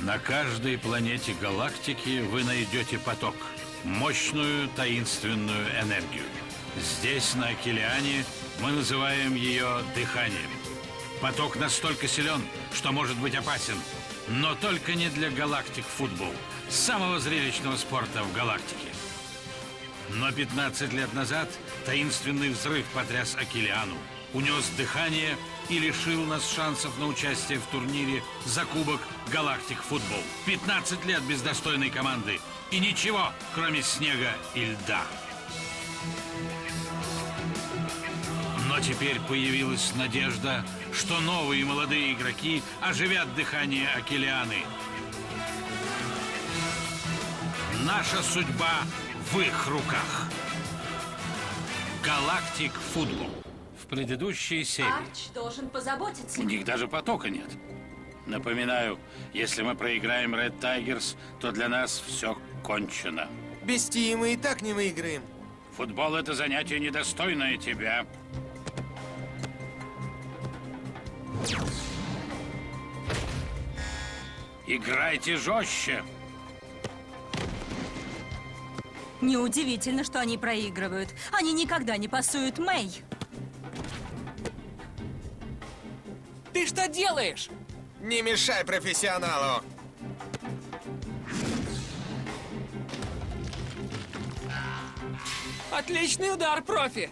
На каждой планете галактики вы найдете поток, мощную таинственную энергию. Здесь, на Акилиане, мы называем ее дыханием. Поток настолько силен, что может быть опасен. Но только не для галактик футбол, самого зрелищного спорта в галактике. Но 15 лет назад таинственный взрыв потряс Акилиану, унес дыхание и лишил нас шансов на участие в турнире за Кубок Галактик Футбол. 15 лет без достойной команды и ничего, кроме снега и льда. Но теперь появилась надежда, что новые молодые игроки оживят дыхание Акилианы. Наша судьба в их руках. Галактик Футбол. В предыдущей серии Арч должен позаботиться. у них даже потока нет. Напоминаю, если мы проиграем Red Tigers, то для нас все кончено. Без Ти мы и так не выиграем. Футбол — это занятие недостойное тебя. Играйте жестче. Неудивительно, что они проигрывают. Они никогда не пасуют Мэй. Ты что делаешь? Не мешай профессионалу. Отличный удар, профи!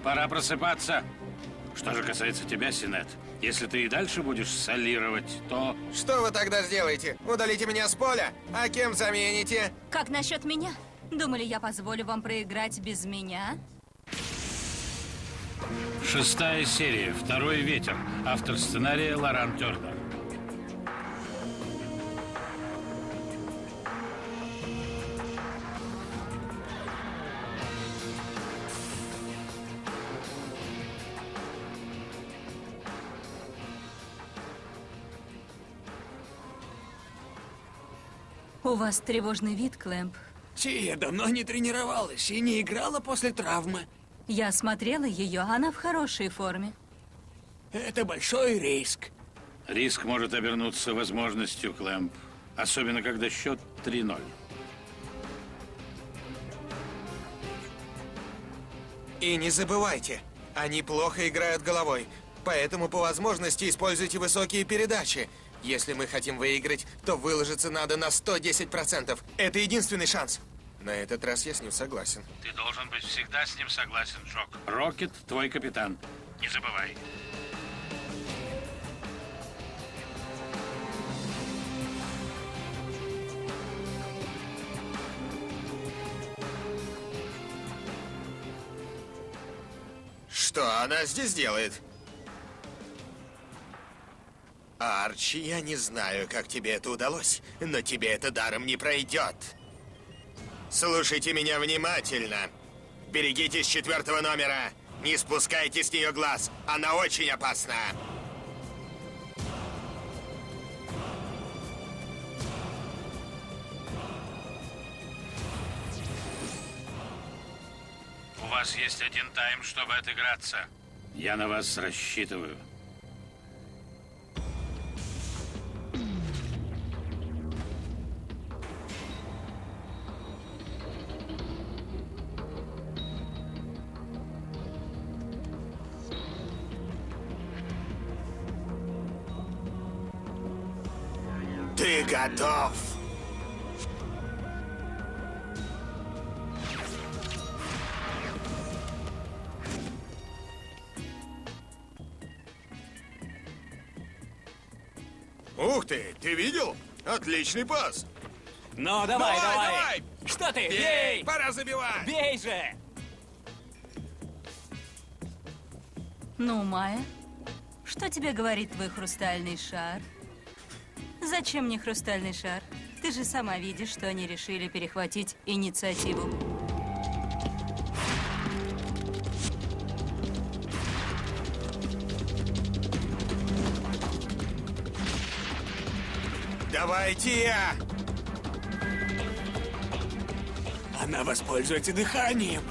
Пора просыпаться. Что же касается тебя, Синет, если ты и дальше будешь солировать, то... Что вы тогда сделаете? Удалите меня с поля? А кем замените? Как насчет меня? Думали, я позволю вам проиграть без меня? 6-я серия. «Второй ветер». Автор сценария Лоран Тернер. У вас тревожный вид, Клэмп. Тия давно не тренировалась и не играла после травмы. Я смотрела ее, она в хорошей форме. Это большой риск. Риск может обернуться возможностью, Клэмп. Особенно, когда счет 3-0. И не забывайте, они плохо играют головой. Поэтому по возможности используйте высокие передачи. Если мы хотим выиграть, то выложиться надо на 110%. Это единственный шанс. На этот раз я с ним согласен. Ты должен быть всегда с ним согласен, Джок. Рокет — твой капитан. Не забывай. Что она здесь делает? Арчи, я не знаю, как тебе это удалось, но тебе это даром не пройдет. Слушайте меня внимательно. Берегитесь 4-го номера. Не спускайте с нее глаз. Она очень опасна. У вас есть 1 тайм, чтобы отыграться. Я на вас рассчитываю. Ты готов? Ух ты видел? Отличный пас. Ну, давай! Что ты? Бей! Пора забивать! Бей же! Ну, Майя, что тебе говорит твой хрустальный шар? Зачем мне хрустальный шар? Ты же сама видишь, что они решили перехватить инициативу. Давайте я! Она воспользуется дыханием.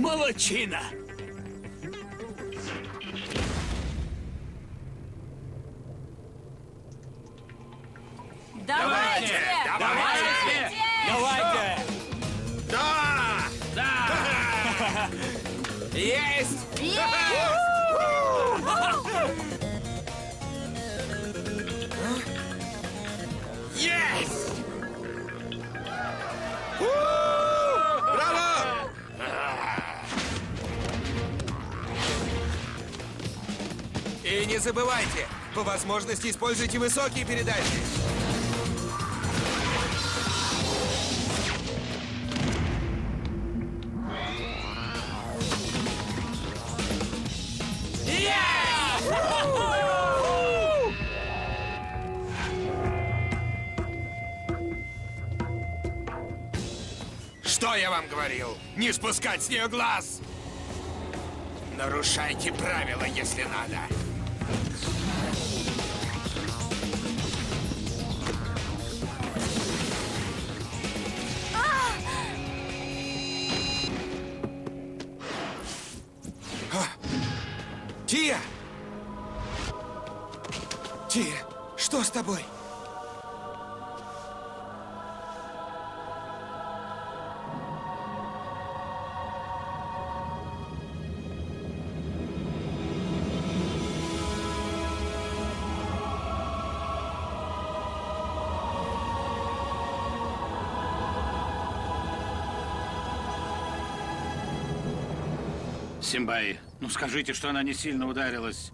Молодчина! Давайте! Давайте! Давайте! Да! Да! Есть! Есть! Браво! И не забывайте, по возможности используйте высокие передачи. Что я вам говорил? Не спускать с нее глаз! Нарушайте правила, если надо. Тия! Тия, что с тобой? Симбай, ну скажите, что она не сильно ударилась.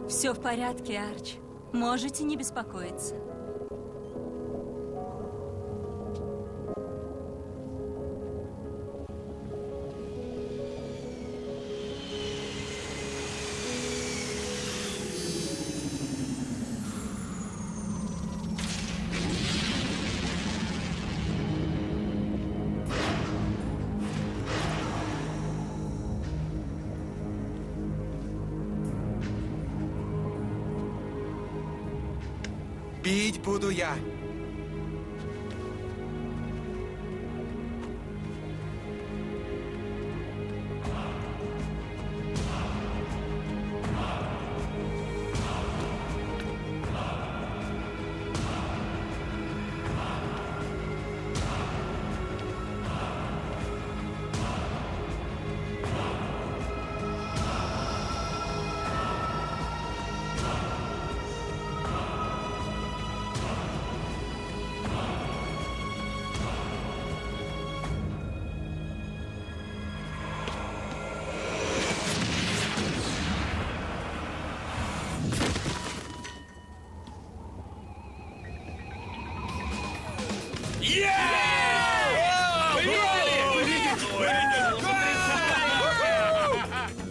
Все в порядке, Арч. Можете не беспокоиться. Бить буду я.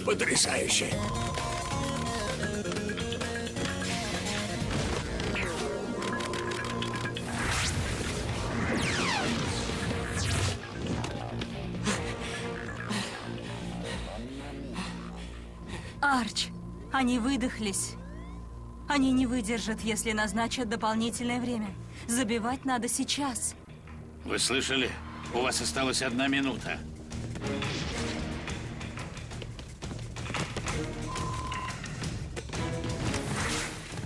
Потрясающе! Арч, они выдохлись. Они не выдержат, если назначат дополнительное время. Забивать надо сейчас. Вы слышали? У вас осталась 1 минута.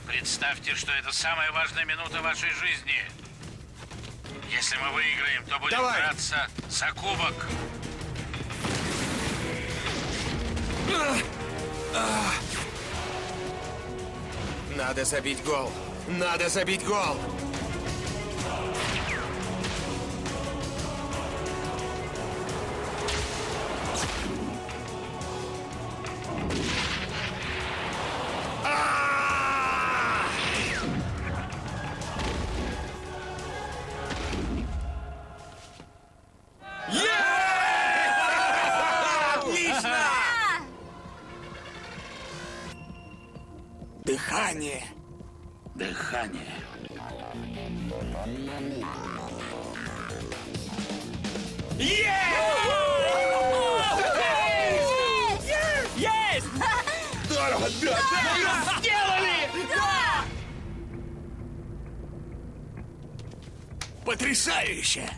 Представьте, что это самая важная минута вашей жизни. Если мы выиграем, то будем Давай. драться за кубок. Надо забить гол. Надо забить гол. Дыхание! Дыхание. Yeah! Потрясающе!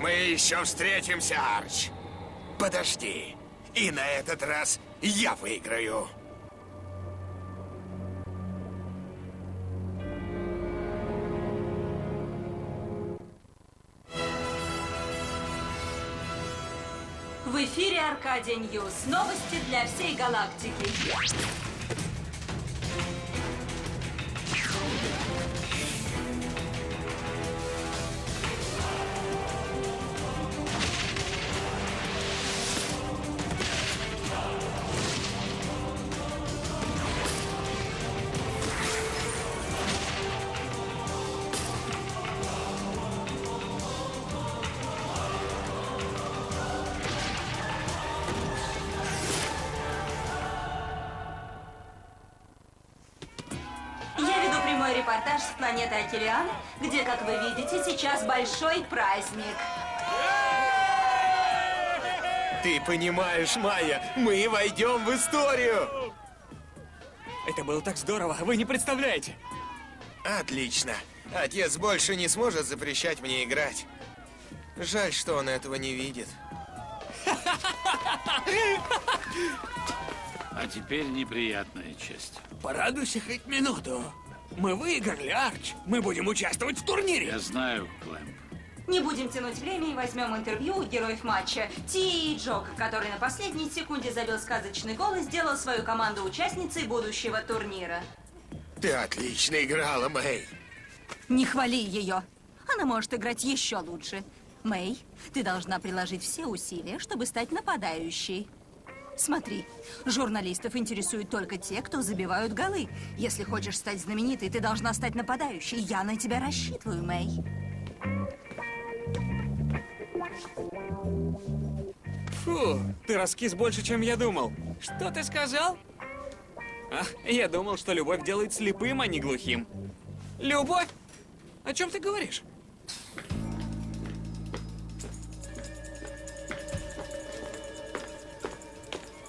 Мы еще встретимся, Арч. Подожди. И на этот раз я выиграю. В эфире Аркадия Ньюс. Новости для всей галактики. Репортаж с планеты Акелиан, где, как вы видите, сейчас большой праздник. Ты понимаешь, Майя, мы войдем в историю! Это было так здорово, вы не представляете. Отлично. Отец больше не сможет запрещать мне играть. Жаль, что он этого не видит. А теперь неприятная часть. Порадуйся хоть минуту. Мы выиграли, Арч. Мы будем участвовать в турнире. Я знаю, Клэмп. Не будем тянуть время и возьмем интервью у героев матча. Ти и Джок, который на последней секунде забил сказочный гол и сделал свою команду участницей будущего турнира. Ты отлично играла, Мэй. Не хвали ее. Она может играть еще лучше. Мэй, ты должна приложить все усилия, чтобы стать нападающей. Смотри, журналистов интересуют только те, кто забивают голы. Если хочешь стать знаменитой, ты должна стать нападающей. Я на тебя рассчитываю, Мэй. Фу, ты раскис больше, чем я думал. Что ты сказал? Ах, я думал, что любовь делает слепым, а не глухим. Любовь? О чем ты говоришь?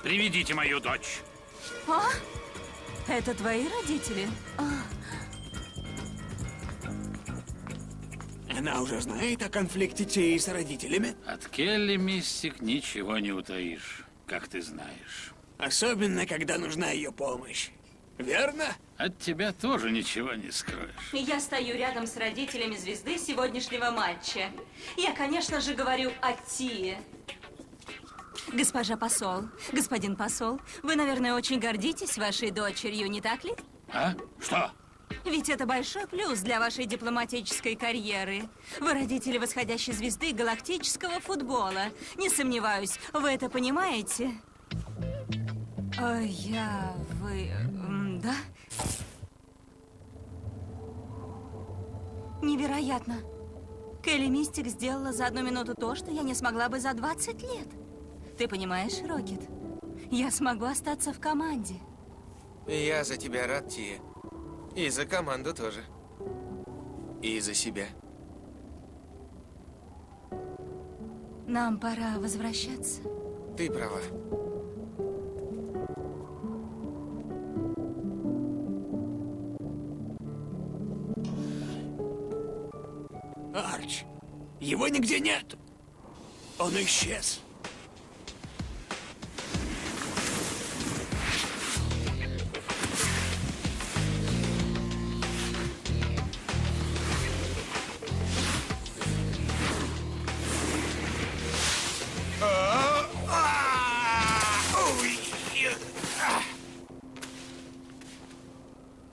Приведите мою дочь. А? Это твои родители? Она уже знает о конфликте Ти с родителями? От Келли, Мистик, ничего не утаишь, как ты знаешь. Особенно, когда нужна ее помощь. Верно? От тебя тоже ничего не скроешь. Я стою рядом с родителями звезды сегодняшнего матча. Я, конечно же, говорю о Тие. Госпожа посол, господин посол, вы, наверное, очень гордитесь вашей дочерью, не так ли? А? Что? Ведь это большой плюс для вашей дипломатической карьеры. Вы родители восходящей звезды галактического футбола. Не сомневаюсь, вы это понимаете? Да? Невероятно. Келли Мистик сделала за 1 минуту то, что я не смогла бы за 20 лет. Ты понимаешь, Рокет? Я смогу остаться в команде. Я за тебя рад, Тия. И за команду тоже. И за себя. Нам пора возвращаться. Ты права. Арч, его нигде нет. Он исчез.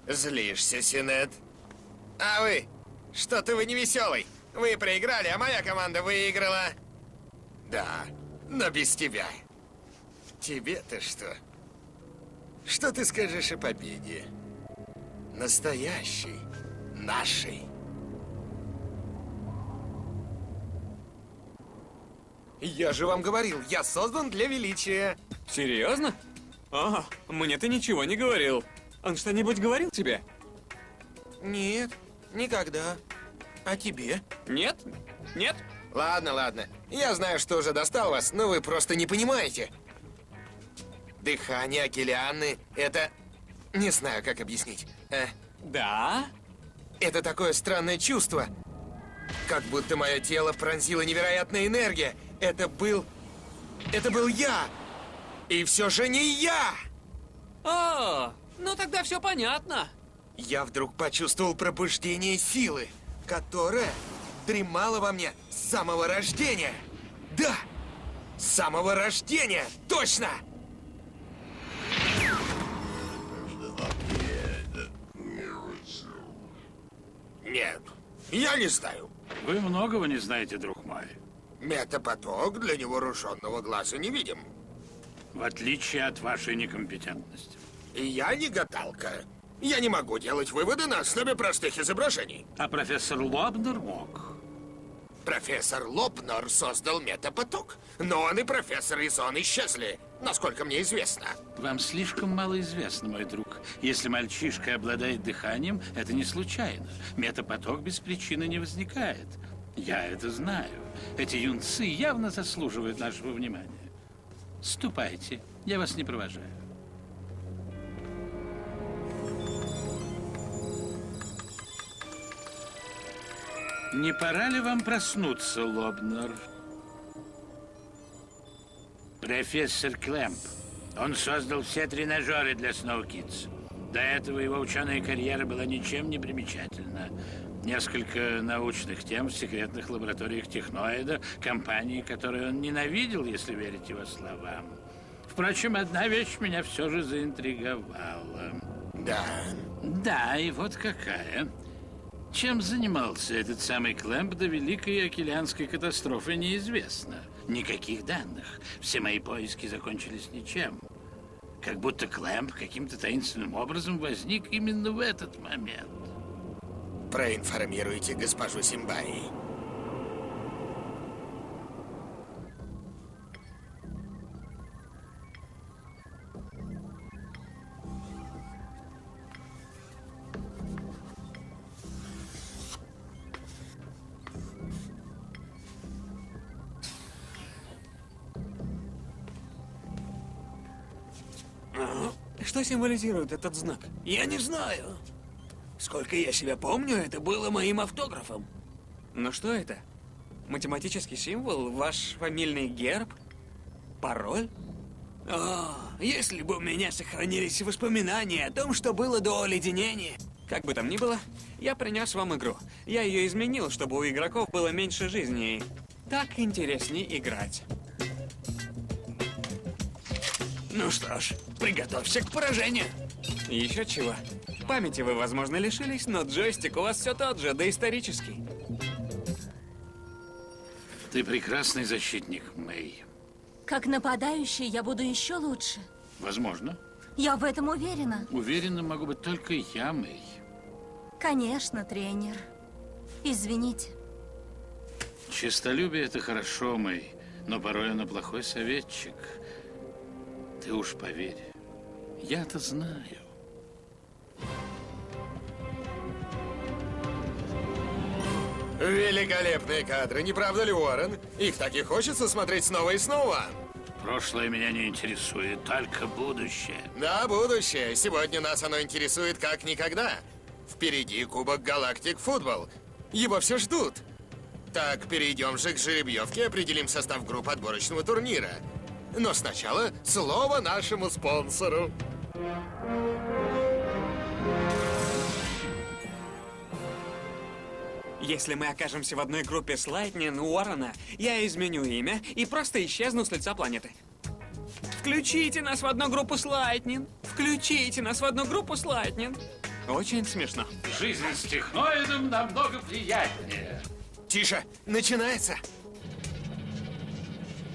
Злишься, Синет? А вы? Что-то вы не веселый. Вы проиграли, а моя команда выиграла. Да, но без тебя. Тебе-то что? Что ты скажешь о победе? Настоящей, нашей. Я же вам говорил, я создан для величия. Серьезно? Ага, мне ты ничего не говорил. Он что-нибудь говорил тебе? Нет, никогда. А тебе? Нет? Нет? Ладно, ладно. Я знаю, что уже достал вас, но вы просто не понимаете. Дыхание Океаны — это... Не знаю, как объяснить. Да? Это такое странное чувство. Как будто мое тело пронзила невероятная энергия. Это был я! И все же не я! О, ну тогда все понятно. Я вдруг почувствовал пробуждение силы, которая дремала во мне с самого рождения. Да! С самого рождения! Точно! Нет, я не знаю. Вы многого не знаете, друг мой. Метапоток для невооруженного глаза не видим. В отличие от вашей некомпетентности. И я не гадалка. Я не могу делать выводы на основе простых изображений. А профессор Лобнер мог. Профессор Лобнер создал метапоток. Но он и профессор Изон исчезли, насколько мне известно. Вам слишком мало известно, мой друг. Если мальчишка обладает дыханием, это не случайно. Метапоток без причины не возникает. Я это знаю. Эти юнцы явно заслуживают нашего внимания. Ступайте, я вас не провожаю. Не пора ли вам проснуться, Лобнер? Профессор Клэмп. Он создал все тренажеры для Snow Kids. До этого его ученая карьера была ничем не примечательна. Несколько научных тем в секретных лабораториях Техноида, компании, которую он ненавидел, если верить его словам. Впрочем, одна вещь меня все же заинтриговала. Да. Да, и вот какая. Чем занимался этот самый Клэмп до Великой Океанской катастрофы, неизвестно. Никаких данных. Все мои поиски закончились ничем. Как будто Клэмп каким-то таинственным образом возник именно в этот момент. Проинформируйте госпожу Симбаи. Что символизирует этот знак? Я не знаю. Сколько я себя помню, это было моим автографом. Ну что это? Математический символ? Ваш фамильный герб? Пароль? О, если бы у меня сохранились воспоминания о том, что было до оледенения. Как бы там ни было, я принес вам игру. Я ее изменил, чтобы у игроков было меньше жизни. И так интереснее играть. Ну что ж, приготовься к поражению. Еще чего. Памяти вы, возможно, лишились, но джойстик у вас все тот же, доисторический. Ты прекрасный защитник, Мэй. Как нападающий я буду еще лучше. Возможно. Я в этом уверена. Уверена могу быть только я, Мэй. Конечно, тренер. Извините. Честолюбие — это хорошо, Мэй, но порой оно плохой советчик. Ты уж поверь, я-то знаю. Великолепные кадры, не правда ли, Уоррен? Их так и хочется смотреть снова и снова. Прошлое меня не интересует, только будущее. Да, будущее. Сегодня нас оно интересует как никогда. Впереди Кубок Галактик Футбол. Его все ждут. Так, перейдем же к жеребьевке и определим состав групп отборочного турнира. Но сначала слово нашему спонсору. Если мы окажемся в одной группе с Лайтнинг Уоррена, я изменю имя и просто исчезну с лица планеты. Включите нас в одну группу с Лайтнинг! Включите нас в одну группу с Лайтнинг! Очень смешно. Жизнь с техноидом намного приятнее. Тише, начинается.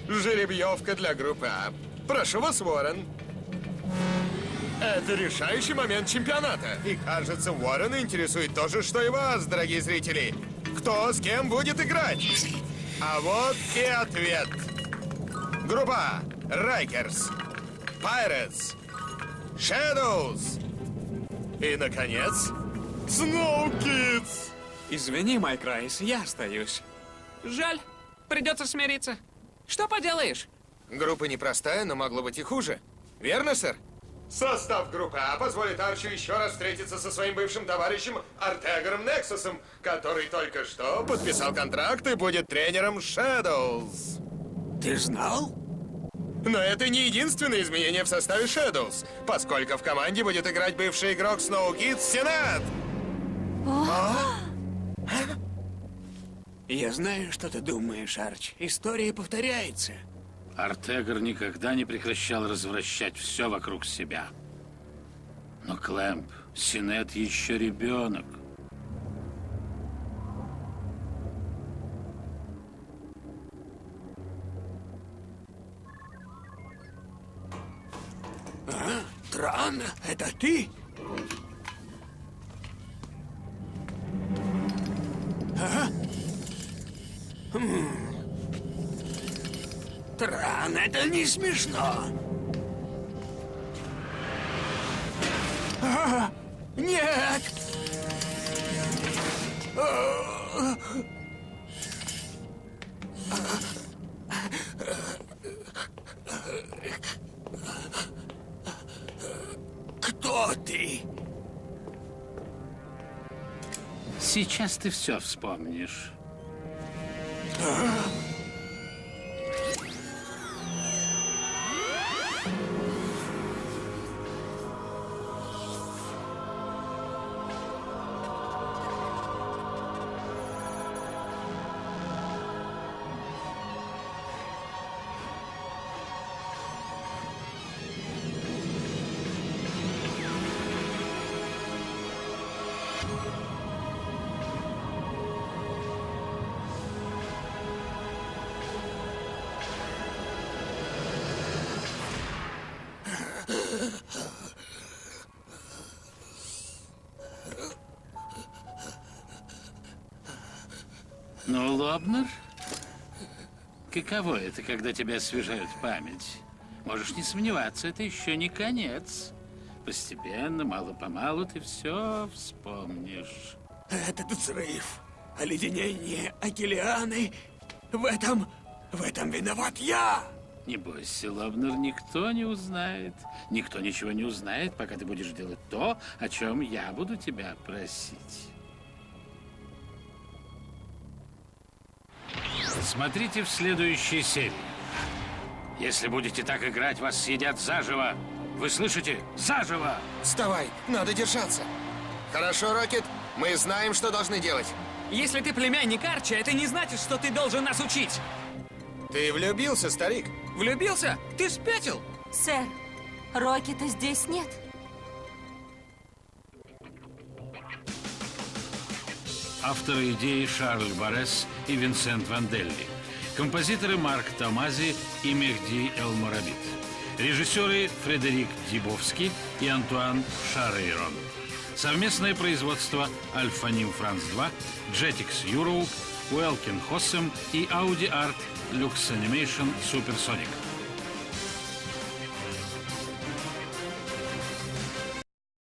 Жеребьевка для группы А. Прошу вас, Уоррен. Это решающий момент чемпионата. И кажется, Уоррена интересует то же, что и вас, дорогие зрители. Кто с кем будет играть? А вот и ответ. Группа Райкерс, Pirates, Shadows и, наконец, Snow Kids. Извини, Майк Райс, я остаюсь. Жаль, придется смириться. Что поделаешь? Группа непростая, но могло быть и хуже. Верно, сэр? Состав группы А позволит Арчи еще раз встретиться со своим бывшим товарищем Артегором Нексусом, который только что подписал контракт и будет тренером Shadows. Ты знал? Но это не единственное изменение в составе Shadows, поскольку в команде будет играть бывший игрок Snow Kids Сенат. Я знаю, что ты думаешь, Арч. История повторяется. Артегор никогда не прекращал развращать все вокруг себя. Но Клэмп, Синет еще ребенок. Тран, это ты? Тран, это не смешно. Нет! Кто ты? Сейчас ты все вспомнишь. Ну, Лобнер, каково это, когда тебя освежают память? Можешь не сомневаться, это еще не конец. Постепенно, мало-помалу ты все вспомнишь. Этот взрыв, оледенение Акелианы, в этом виноват я! Не бойся, Лобнер, никто не узнает. Никто ничего не узнает, пока ты будешь делать то, о чем я буду тебя просить. Смотрите в следующей серии. Если будете так играть, вас съедят заживо. Вы слышите? Заживо! Вставай, надо держаться. Хорошо, Рокет, мы знаем, что должны делать. Если ты племянник Арчи, это не значит, что ты должен нас учить. Ты влюбился, старик? Влюбился? Ты спятил? Сэр, Рокета здесь нет. Авторы идеи Шарль Баррес и Винсент Ванделли. Композиторы Марк Томази и Мехди Элморабит. Режиссеры Фредерик Дибовский и Антуан Шарейрон. Совместное производство Альфа Ним Франц 2, Jetix Europe, Уэлкин Хоссем и Audi Art Lux Animation Supersonic.